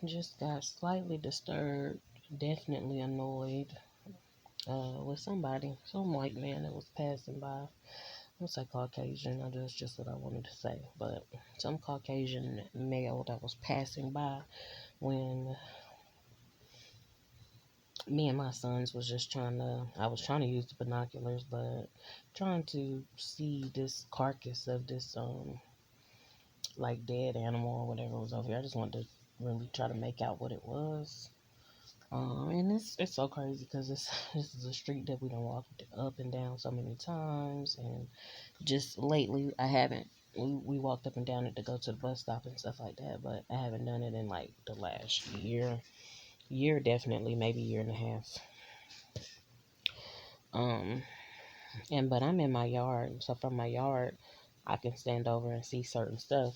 just got slightly disturbed, definitely annoyed with somebody, some white man that was passing by. I say Caucasian, that's just what I wanted to say, but some Caucasian male that was passing by when me and my sons was just I was trying to use the binoculars, but trying to see this carcass of this, like dead animal or whatever was over here. I just wanted to really try to make out what it was. And it's so crazy because this is a street that we don't walk up and down so many times, and just lately I haven't. We walked up and down it to go to the bus stop and stuff like that, but I haven't done it in like the last year definitely, maybe year and a half. Um, and but I'm in my yard, so from my yard I can stand over and see certain stuff.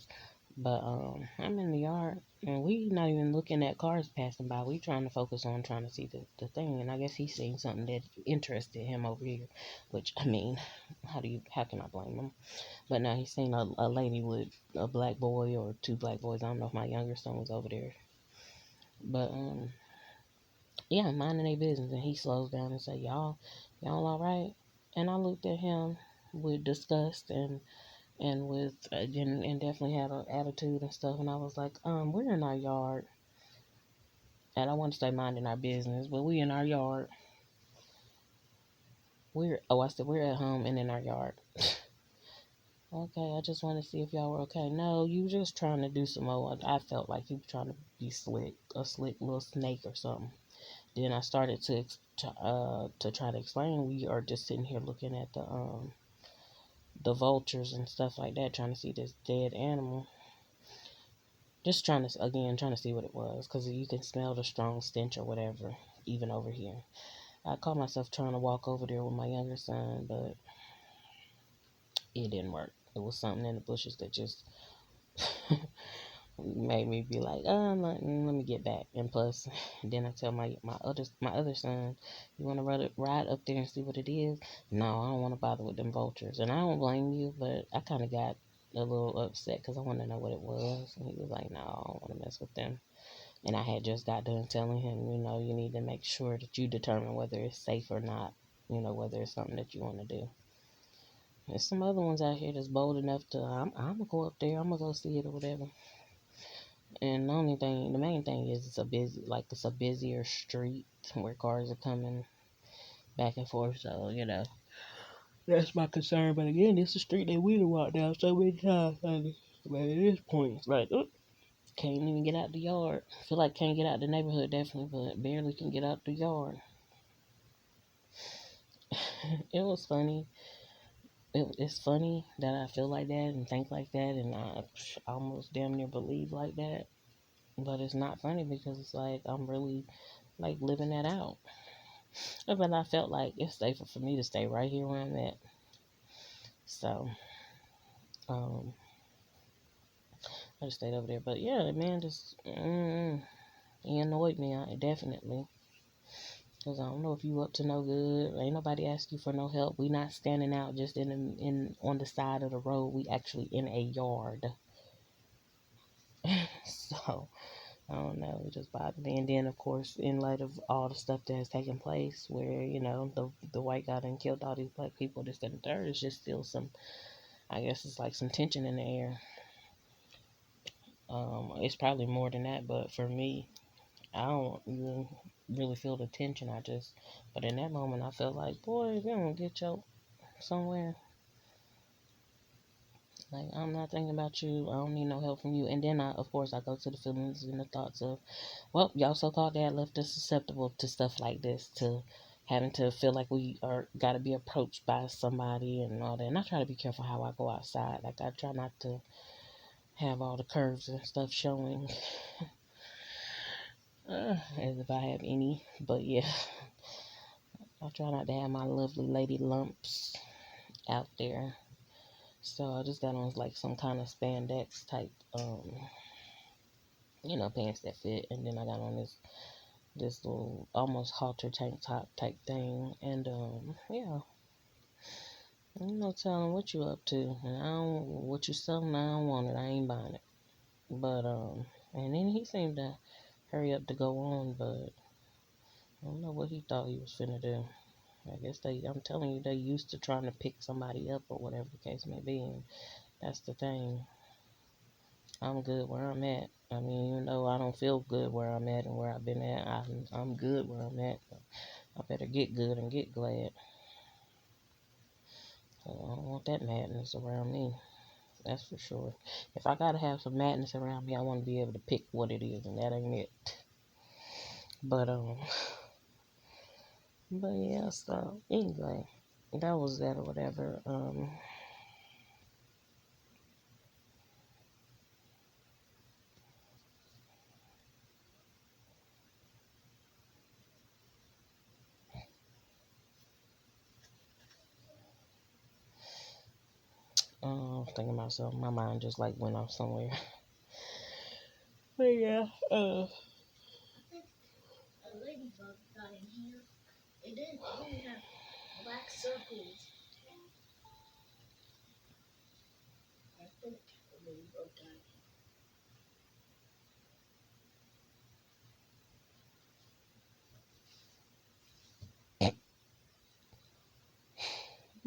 But I'm in the yard and we not even looking at cars passing by. We trying to focus on trying to see the thing. And I guess he's seen something that interested him over here. Which I mean, how can I blame him? But now he's seen a lady with a black boy or two black boys. I don't know if my younger son was over there. But yeah, minding their business, and he slows down and say, y'all all right? And I looked at him with disgust and with and definitely had an attitude and stuff. And I was like, we're in our yard, and I want to say minding our business, but we in our yard. I said we're at home and in our yard. Okay, I just want to see if y'all were okay. No, you just trying to do some more. I felt like you trying to be slick, a slick little snake or something. Then I started to try to explain. We are just sitting here looking at the vultures and stuff like that, trying to see this dead animal. Just trying to see what it was, because you can smell the strong stench or whatever, even over here. I caught myself trying to walk over there with my younger son, but it didn't work. It was something in the bushes that just made me be like, let me get back. And plus, then I tell my other son, you want to ride up there and see what it is? No, I don't want to bother with them vultures. And I don't blame you, but I kind of got a little upset because I wanted to know what it was. And he was like, no, I don't want to mess with them. And I had just got done telling him, you need to make sure that you determine whether it's safe or not, whether it's something that you want to do. There's some other ones out here that's bold enough to, I'm going to go up there, I'm going to go see it or whatever. And the main thing is it's a busier street where cars are coming back and forth. So, that's my concern. But again, it's a street that we done walked down so many times, honey. But at this point, it's like, can't even get out the yard. Feel like can't get out the neighborhood, definitely, but barely can get out the yard. It was funny. It's funny that I feel like that and think like that, and I almost damn near believe like that. But it's not funny because it's like I'm really like living that out. But I felt like it's safer for me to stay right here where I'm at. So, um, I just stayed over there. But yeah, the man just, he annoyed me, definitely. Because I don't know if you up to no good. Ain't nobody ask you for no help. We not standing out just in on the side of the road. We actually in a yard. So, I don't know. It just bothered me. And then, of course, in light of all the stuff that has taken place where, the white guy done killed all these black people, this, that, and the third, it's just still I guess it's like some tension in the air. It's probably more than that, but for me, I don't even really feel the tension. But in that moment, I felt like, boy, if you don't get your somewhere, like, I'm not thinking about you. I don't need no help from you. And then, of course, I go to the feelings and the thoughts of, well, y'all so-called dad left us susceptible to stuff like this, to having to feel like we are got to be approached by somebody and all that. And I try to be careful how I go outside. Like, I try not to have all the curves and stuff showing, as if I have any. But yeah, I try not to have my lovely lady lumps out there. So I just got on like some kind of spandex type, pants that fit, and then I got on this little almost halter tank top type thing, and yeah, telling what you up to, and what you selling, I don't want it, I ain't buying it, but and then he seemed to hurry up to go on, but I don't know what he thought he was finna do. I guess I'm telling you, they used to trying to pick somebody up or whatever the case may be, and that's the thing. I'm good where I'm at. I mean, even though I don't feel good where I'm at and where I've been at, I'm good where I'm at. I better get good and get glad. So I don't want that madness around me. That's for sure. If I gotta have some madness around me, I want to be able to pick what it is, and that ain't it. But but yeah. So anyway, that was that or whatever. I was thinking about something. My mind just like went off somewhere. But yeah. A ladybug got in here. It didn't only have black circles. I think a ladybug got in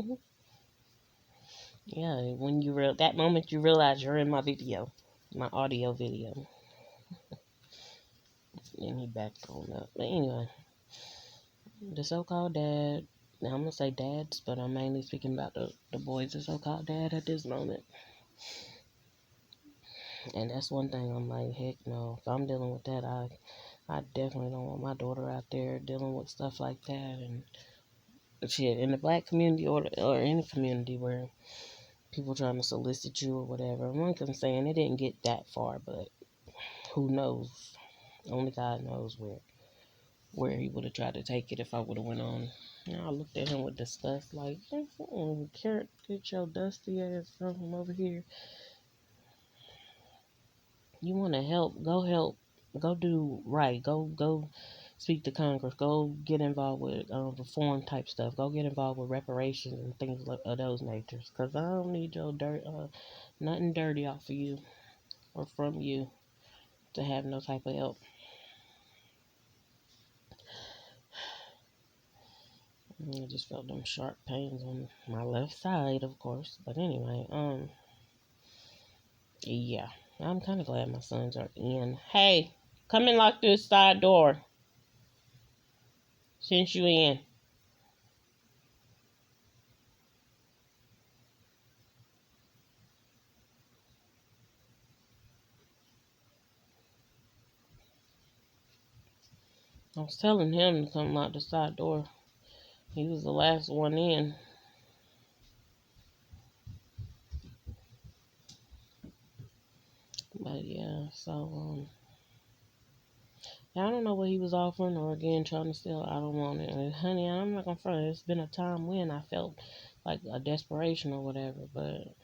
here. Yeah, when that moment you realize you're in my video, my audio video, and he backed on up. But anyway, the so-called dad. Now I'm gonna say dads, but I'm mainly speaking about the boys, the so-called dad at this moment. And that's one thing I'm like, heck no. If I'm dealing with that, I definitely don't want my daughter out there dealing with stuff like that. And shit, in the black community or any community where people trying to solicit you or whatever. One can saying it didn't get that far, but who knows? Only God knows where he would have tried to take it if I would have went on. You know, I looked at him with disgust, like, Carrot, get your dusty ass from over here. You want to help? Go help. Go do right. Go speak to Congress. Go get involved with reform type stuff. Go get involved with reparations and things of those natures. Cause I don't need your nothing dirty off of you or from you to have no type of help. I just felt them sharp pains on my left side, of course. But anyway, yeah, I'm kind of glad my sons are in. Hey, come and lock this side door since you in. I was telling him to come lock the side door. He was the last one in. But yeah, so yeah, I don't know what he was offering or again trying to sell. I don't want it. And honey, I'm not gonna front. It's been a time when I felt like a desperation or whatever. But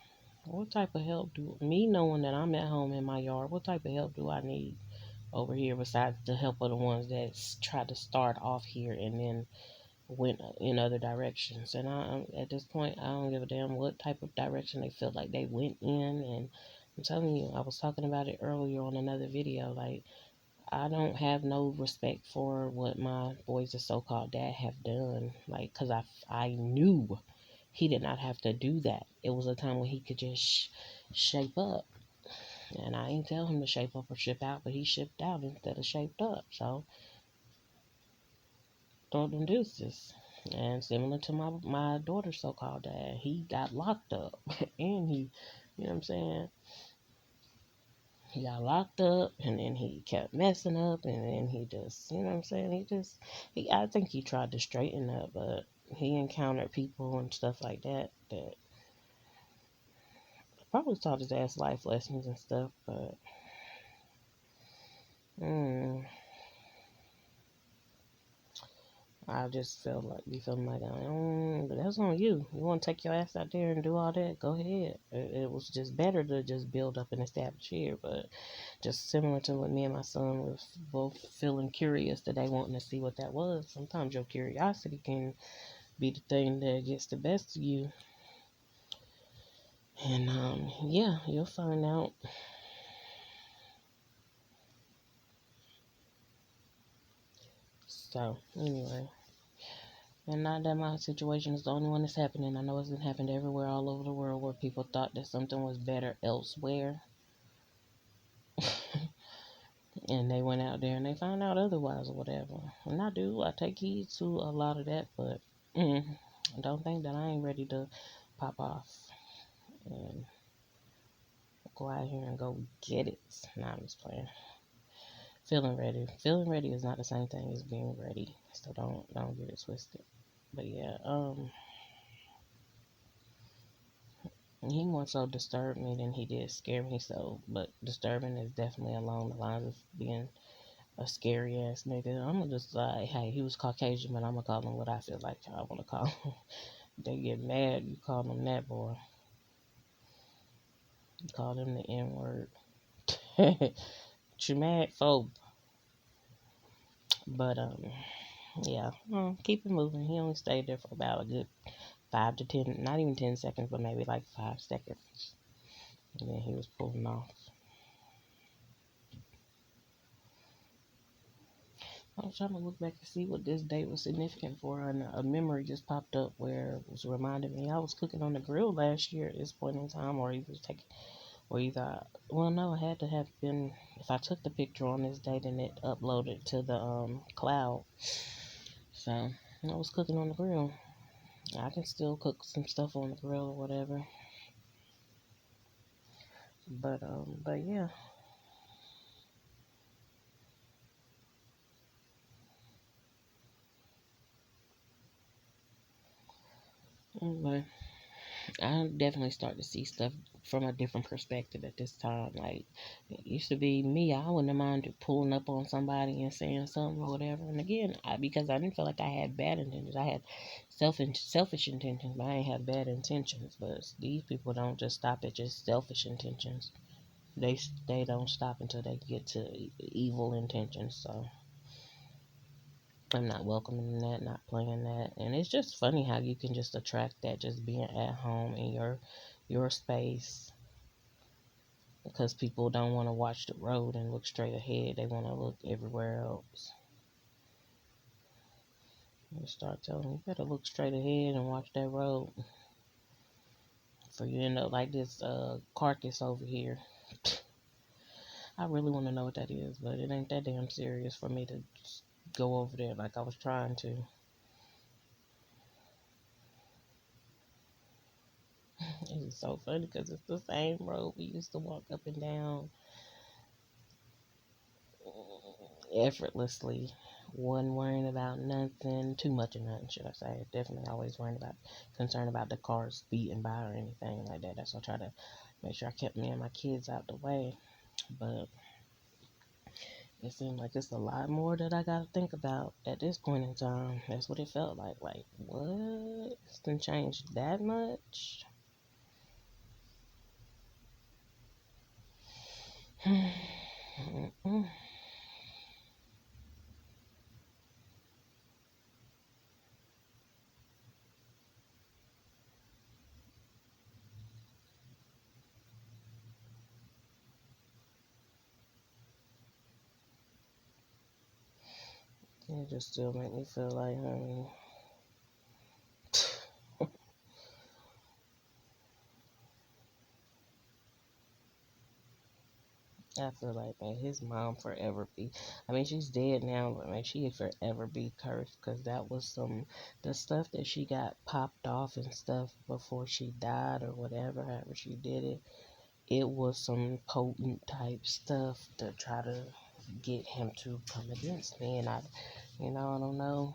what type of help do me knowing that I'm at home in my yard? What type of help do I need over here besides the help of the ones that tried to start off here and then went in other directions? And at this point, I don't give a damn what type of direction they feel like they went in. And I'm telling you, I was talking about it earlier on another video. Like, I don't have no respect for what my boys, the so-called dad, have done. Like, cause I knew he did not have to do that. It was a time when he could just shape up. And I ain't tell him to shape up or ship out, but he shipped out instead of shaped up. So throw them deuces. And similar to my daughter's so-called dad, he got locked up, and you know what I'm saying? He got locked up, and then he kept messing up, and then he just, you know what I'm saying? I think he tried to straighten up, but he encountered people and stuff like that that probably taught his ass life lessons and stuff, but mm, I just felt like be feeling like, but that's on you. You want to take your ass out there and do all that? Go ahead. It was just better to just build up and establish here, but just similar to what me and my son was both feeling curious today, wanting to see what that was. Sometimes your curiosity can be the thing that gets the best of you, and yeah, you'll find out. So, anyway. And not that my situation is the only one that's happening. I know it's been happening everywhere all over the world where people thought that something was better elsewhere. And they went out there and they found out otherwise or whatever. And I take heed to a lot of that, but don't think that I ain't ready to pop off and go out here and go get it. Nah, I'm just playing. Feeling ready. Feeling ready is not the same thing as being ready. So don't get it twisted. But yeah, he more so disturbed me than he did scare me. So, but disturbing is definitely along the lines of being a scary ass nigga. I'm gonna just like, hey, he was Caucasian, but I'm gonna call him what I feel like I want to call him. They get mad, you call them that boy. You call them the N word. You mad, phobe. But yeah, keep it moving. He only stayed there for about a good 5 to 10, not even 10 seconds, but maybe like 5 seconds, and then he was pulling off. I was trying to look back and see what this date was significant for, and a memory just popped up where it was reminding me I was cooking on the grill last year at this point in time, or either, well, no, it had to have been, if I took the picture on this date and it uploaded to the cloud. So I was cooking on the grill. I can still cook some stuff on the grill or whatever. But yeah. Anyway, I definitely start to see stuff from a different perspective at this time. Like, it used to be me, I wouldn't have minded pulling up on somebody and saying something or whatever. And again, because I didn't feel like I had bad intentions. I had selfish intentions, but I ain't have bad intentions. But these people don't just stop at just selfish intentions. They don't stop until they get to evil intentions. So I'm not welcoming that, not playing that. And it's just funny how you can just attract that just being at home in your space, because people don't want to watch the road and look straight ahead. They want to look everywhere else. You start telling them, you better look straight ahead and watch that road. For you end up like this carcass over here. I really want to know what that is, but it ain't that damn serious for me to go over there like I was trying to. It's so funny because it's the same road we used to walk up and down effortlessly. Wasn't worrying about nothing, too much of nothing, should I say. Definitely always concerned about the cars speeding by or anything like that. That's why I try to make sure I kept me and my kids out the way. But it seemed like it's a lot more that I gotta think about at this point in time. That's what it felt like. Like, what? It's been changed that much? It just still make me feel like, I feel like, man, his mom forever be. I mean, she's dead now, but man, she forever be cursed because that was the stuff that she got popped off and stuff before she died or whatever, however she did it. It was some potent type stuff to try to get him to come against me, and I don't know.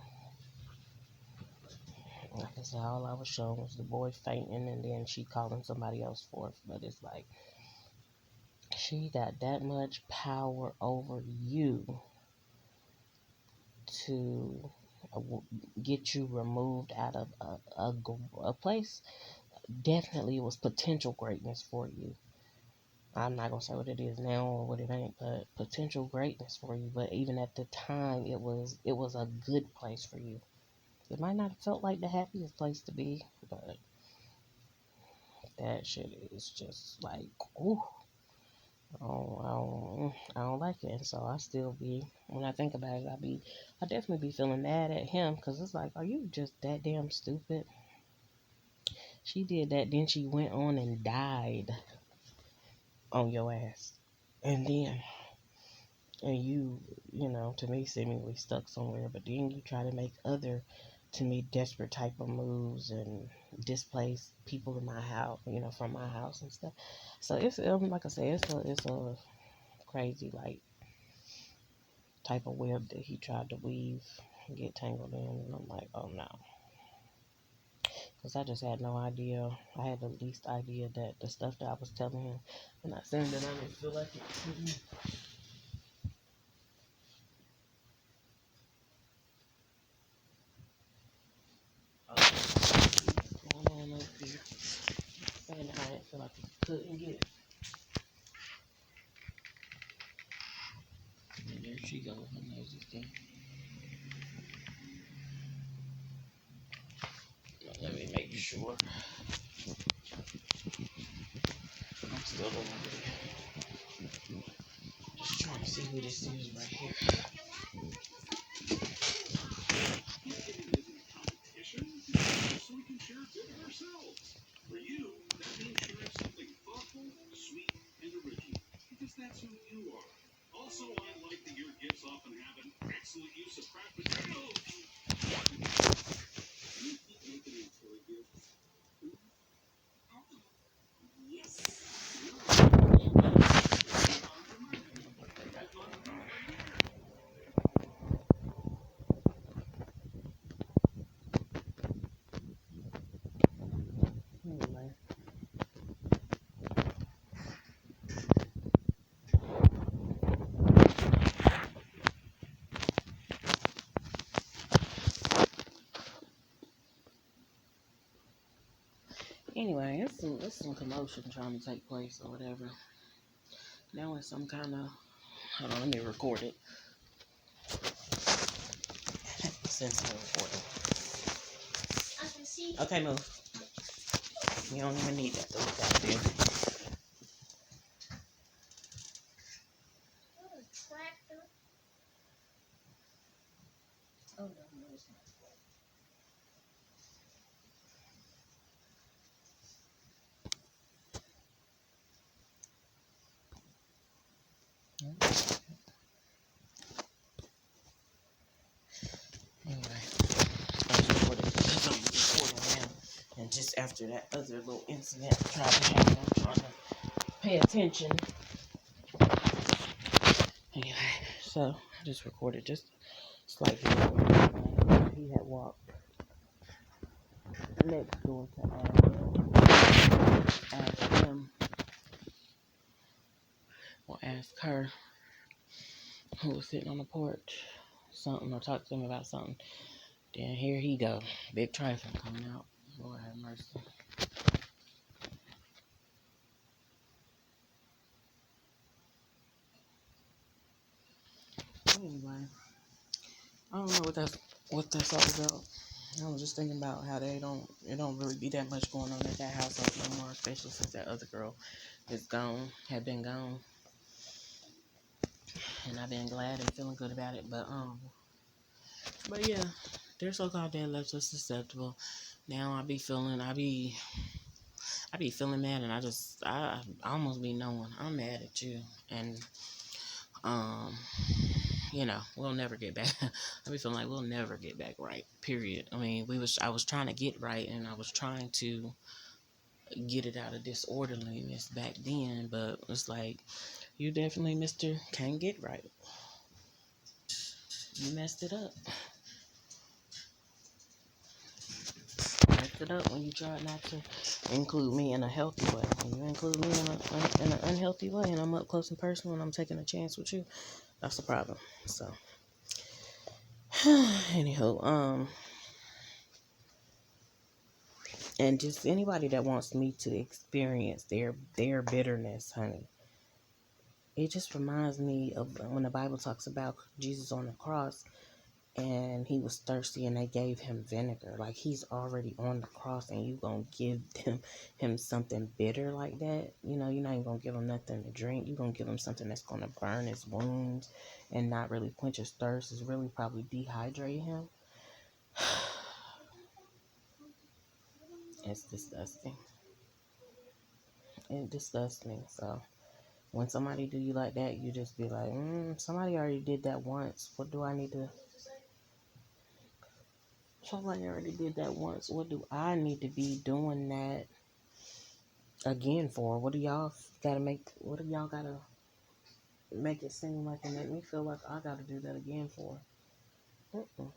Like I said, all I was shown was the boy fainting, and then she calling somebody else forth. But it's like she got that much power over you to get you removed out of a place. Definitely, it was potential greatness for you. I'm not gonna say what it is now or what it ain't, but potential greatness for you. But even at the time, it was a good place for you. It might not have felt like the happiest place to be, but that shit is just like, ooh. I don't like it. And so I still be, when I think about it, I definitely be feeling mad at him because it's like, are you just that damn stupid? She did that, then she went on and died on your ass. And then, and you, to me, seemingly stuck somewhere, but then you try to make other, to me, desperate type of moves and displace people in my house, from my house and stuff. So it's, like I said, it's a crazy, like, type of web that he tried to weave and get tangled in. And I'm like, oh no. Because I just had no idea. I had the least idea that the stuff that I was telling him, and not saying that I didn't feel like it. What's going on up here? Saying that I didn't feel like he couldn't get it. And there she goes. Her nose is thing. Let me make sure. I'm still over here. Just trying to see who this is right here. So we can share it with ourselves. For you, that means sharing something thoughtful, sweet, and original. Because that's who you are. Also, I like that your gifts often have an excellent use of craft materials. You keep making these toy gifts. Anyway, it's some commotion trying to take place or whatever. Now it's some kind of, hold on, let me record it. Since I'm recording. Okay, move. You don't even need that to look out there. Oh, no, it's not. Anyway, I was recording because I'm recording now. And just after that other little incident tried to happen, I'm trying to pay attention. Anyway, so I just recorded just slightly. He had walked next door to ask him or ask her who was sitting on the porch something or talk to him about something. Then here he go, big trifling coming out. Lord have mercy. Anyway, I don't know what that's all about. I was just thinking about how it don't really be that much going on at that house no more, especially since that other girl is gone, had been gone, and I've been glad and feeling good about it. But yeah, they're so goddamn left us susceptible. Now I be feeling mad, and I almost be knowing I'm mad at you, and um, we'll never get back. I be feeling like we'll never get back right. Period. I mean, I was trying to get right, and I was trying to get it out of disorderliness back then, but it's like you definitely, Mister, can't get right. You messed it up. Messed it up when you try not to include me in a healthy way. When you include me in an unhealthy way, and I'm up close and personal, and I'm taking a chance with you, that's the problem. So, anyhow, and just anybody that wants me to experience their bitterness, honey. It just reminds me of when the Bible talks about Jesus on the cross. and he was thirsty and they gave him vinegar. Like, he's already on the cross and you gonna give him something bitter like that. You know, you're not even gonna give him nothing to drink. You're gonna give him something that's gonna burn his wounds and not really quench his thirst. Is really probably dehydrate him. It's disgusting. It disgusts me. So when somebody do you like that, you just be like, somebody already did that once. What do I need to Somebody already did that once. What do I need to be doing that again for? What do y'all gotta make it seem like and make me feel like I gotta do that again for? Mm-mm.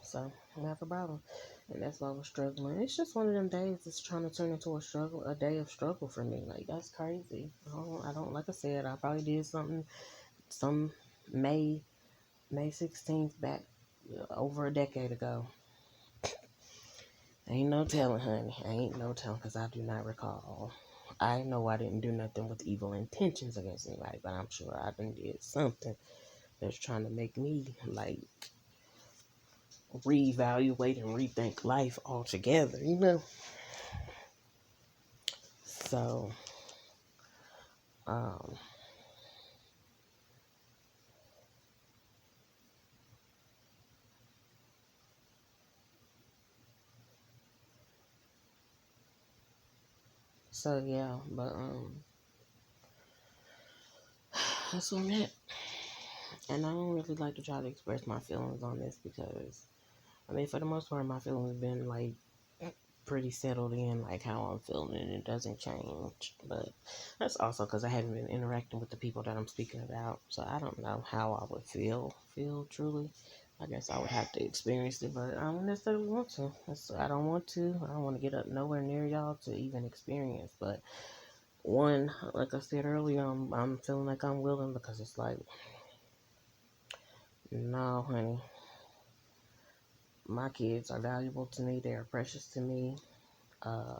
So I have a problem. And that's why I was struggling. It's just one of them days that's trying to turn into a day of struggle for me. Like, that's crazy. I don't, like I said, I probably did something, some May, May 16th back over a decade ago. Ain't no telling, honey. Ain't no telling, because I do not recall. I know I didn't do nothing with evil intentions against anybody, but I'm sure I done did something that's trying to make me, like, reevaluate and rethink life altogether, you know? So, um, so yeah, but, that's where I'm at. And I don't really like to try to express my feelings on this because, I mean, for the most part, my feelings have been, like, pretty settled in, like how I'm feeling, and it doesn't change. But that's also because I haven't been interacting with the people that I'm speaking about, so I don't know how I would feel truly. I guess I would have to experience it, but I don't necessarily want to. I don't want to. I don't want to get up nowhere near y'all to even experience. But one, like I said earlier, I'm feeling like I'm willing because it's like, no, honey, my kids are valuable to me. They are precious to me. Uh,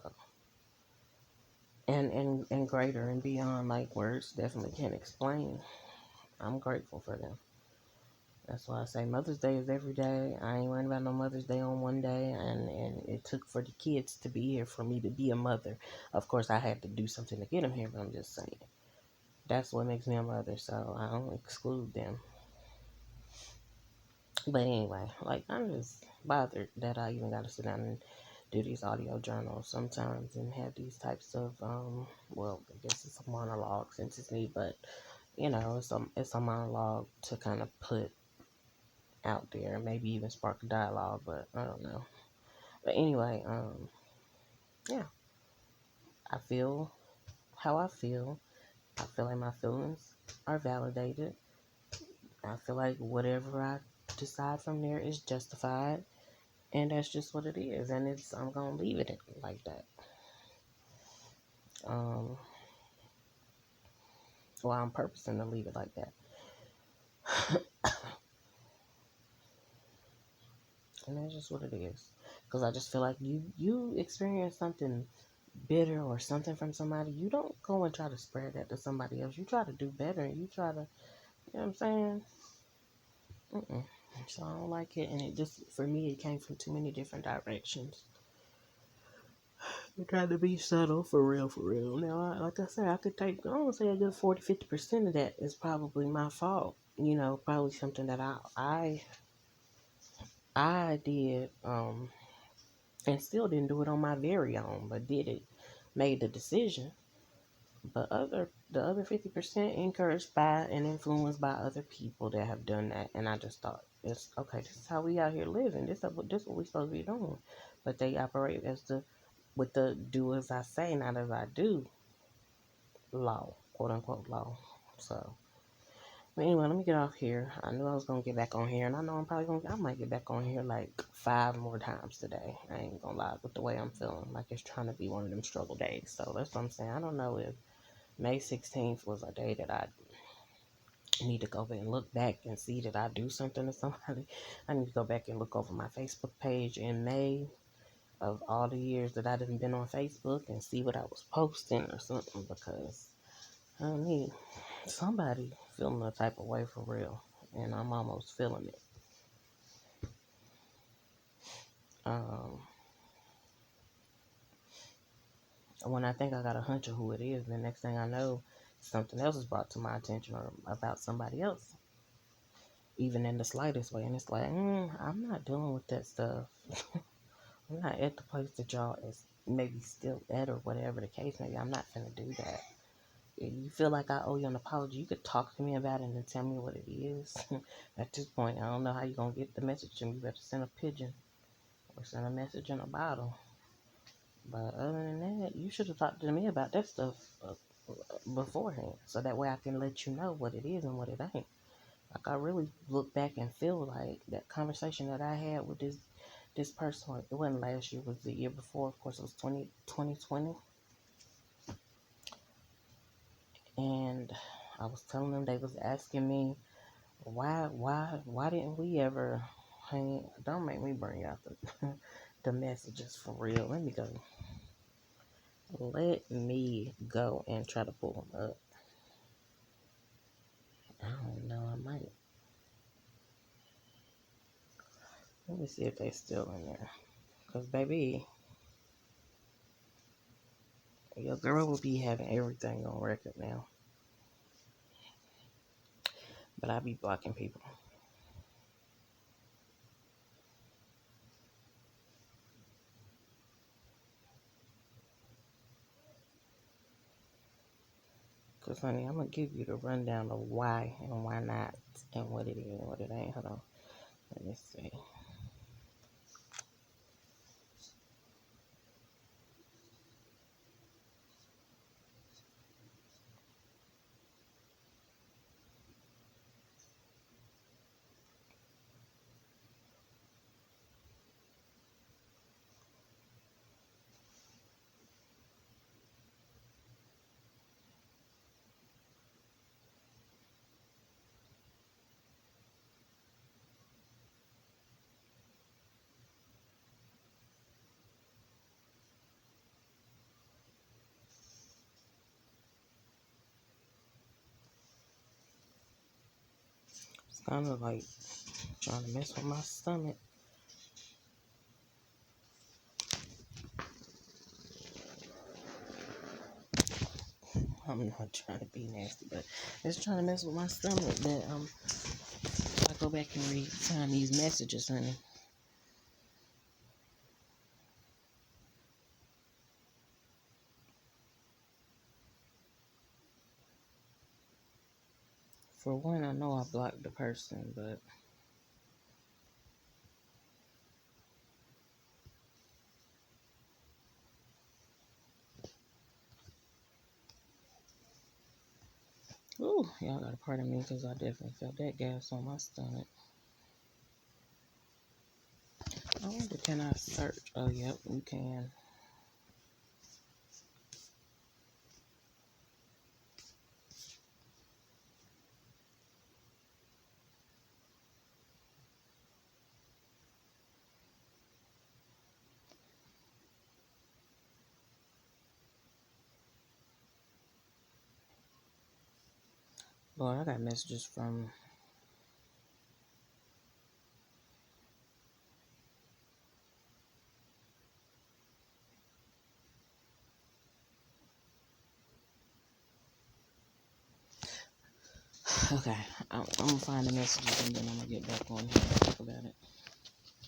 and greater and beyond, like, words definitely can't explain. I'm grateful for them. That's why I say Mother's Day is every day. I ain't worrying about no Mother's Day on one day, and it took for the kids to be here for me to be a mother. Of course, I had to do something to get them here, but I'm just saying that's what makes me a mother. So I don't exclude them. But anyway, like, I'm just bothered that I even got to sit down and do these audio journals sometimes and have these types of well, I guess it's a monologue since it's me, but you know, it's a monologue to kind of put out there, maybe even spark a dialogue, but I don't know. But anyway, yeah, I feel how I feel. I feel like my feelings are validated. I feel like whatever I decide from there is justified, and that's just what it is. And I'm gonna leave it like that. Um, well, I'm purposing to leave it like that. And that's just what it is. Because I just feel like you experience something bitter or something from somebody, you don't go and try to spread that to somebody else. You try to do better, and you try to, you know what I'm saying? Mm-mm. So I don't like it, and it just, for me, it came from too many different directions. I tried to be subtle, for real, for real. Now, like I said, I could take, I don't say a good 40-50% of that is probably my fault. You know, probably something that I did, and still didn't do it on my very own, but did it, made the decision. But the other 50% encouraged by and influenced by other people that have done that. And I just thought, it's okay, this is how we out here living. This is what we supposed to be doing. But they operate with the do as I say, not as I do law, quote unquote law. So, but anyway, let me get off here. I knew I was gonna get back on here, and I know I might get back on here like 5 more times today. I ain't gonna lie, with the way I'm feeling, like it's trying to be one of them struggle days. So that's what I'm saying. I don't know if May 16th was a day that I need to go back and look back and see that I do something to somebody. I need to go back and look over my Facebook page in May of all the years that I didn't been on Facebook and see what I was posting or something, because I need somebody feeling the type of way for real. and I'm almost feeling it. Um, when I think I got a hunch of who it is, the next thing I know, something else is brought to my attention or about somebody else, even in the slightest way. And it's like, I'm not dealing with that stuff. I'm not at the place that y'all is maybe still at or whatever the case may be. I'm not finna do that. If you feel like I owe you an apology, you could talk to me about it and tell me what it is. At this point, I don't know how you're going to get the message to me. You better send a pigeon or send a message in a bottle. But other than that, you should have talked to me about that stuff beforehand. So that way I can let you know what it is and what it ain't. Like, I really look back and feel like that conversation that I had with this person, it wasn't last year, it was the year before. Of course, it was 2020. And I was telling them, they was asking me, why didn't we ever hang? Don't make me bring out the messages for real. Let me go. Let me go and try to pull them up. I don't know. I might. Let me see if they still in there. Cause baby, your girl will be having everything on record now. But I be blocking people. Cause honey, I'm gonna give you the rundown of why and why not and what it is and what it ain't. Hold on. Let me see. It's kind of like trying to mess with my stomach. I'm not trying to be nasty, but it's trying to mess with my stomach that I go back and find these messages, honey. For one, I know I blocked the person, but ooh, y'all gotta pardon me because I definitely felt that gas on my stomach. I wonder, can I search? Oh, yep, you can. Lord, I got messages from. Okay, I'm gonna find the messages and then I'm gonna get back on here and talk about it.